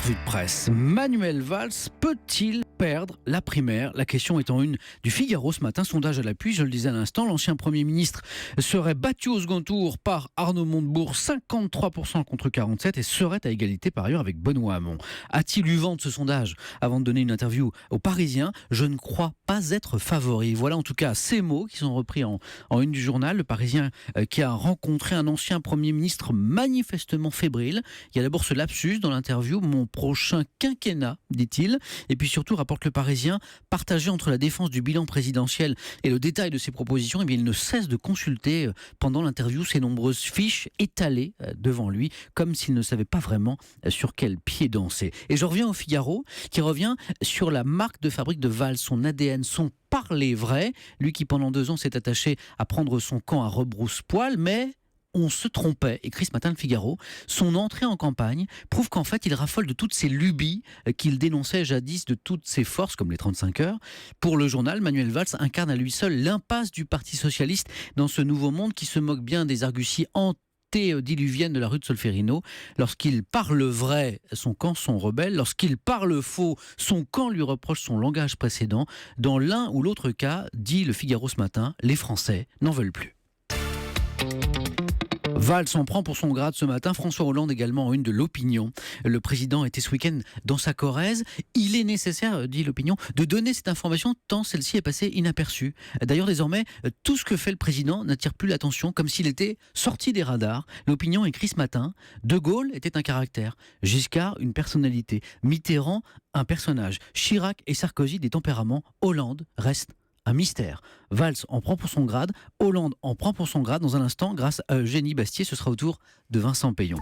revue de presse. Manuel Valls peut-il perdre la primaire? La question étant une du Figaro ce matin, sondage à l'appui, je le disais à l'instant, l'ancien Premier ministre serait battu au second tour par Arnaud Montebourg, 53% contre 47%, et serait à égalité par ailleurs avec Benoît Hamon. A-t-il eu vent de ce sondage avant de donner une interview aux Parisiens? Je ne crois pas être favori. Voilà en tout cas ces mots qui sont repris en une du journal. Le Parisien qui a rencontré un ancien Premier ministre manifestement fébrile. Il y a d'abord ce lapsus dans l'interview, mon prochain quinquennat, dit-il. Et puis surtout, rapporte le Parisien, partagé entre la défense du bilan présidentiel et le détail de ses propositions, eh bien, il ne cesse de consulter pendant l'interview ces nombreuses fiches étalées devant lui, comme s'il ne savait pas vraiment sur quel pied danser. Et je reviens au Figaro, qui revient sur la marque de fabrique de Valls, son ADN, son parler vrai. Lui qui pendant 2 ans s'est attaché à prendre son camp à rebrousse-poil, mais on se trompait, écrit ce matin le Figaro. Son entrée en campagne prouve qu'en fait il raffole de toutes ces lubies qu'il dénonçait jadis de toutes ses forces, comme les 35 heures. Pour le journal, Manuel Valls incarne à lui seul l'impasse du Parti Socialiste dans ce nouveau monde qui se moque bien des arguties antédiluviennes de la rue de Solferino. Lorsqu'il parle vrai, son camp sont rebelles. Lorsqu'il parle faux, son camp lui reproche son langage précédent. Dans l'un ou l'autre cas, dit le Figaro ce matin, les Français n'en veulent plus. Valls s'en prend pour son grade ce matin. François Hollande également en une de l'Opinion. Le président était ce week-end dans sa Corrèze. Il est nécessaire, dit l'Opinion, de donner cette information tant celle-ci est passée inaperçue. D'ailleurs, désormais, tout ce que fait le président n'attire plus l'attention, comme s'il était sorti des radars. L'Opinion écrit ce matin, De Gaulle était un caractère, Giscard une personnalité, Mitterrand un personnage, Chirac et Sarkozy des tempéraments, Hollande reste un mystère. Valls en prend pour son grade, Hollande en prend pour son grade. Dans un instant, grâce à Eugénie Bastier, ce sera au tour de Vincent Payon.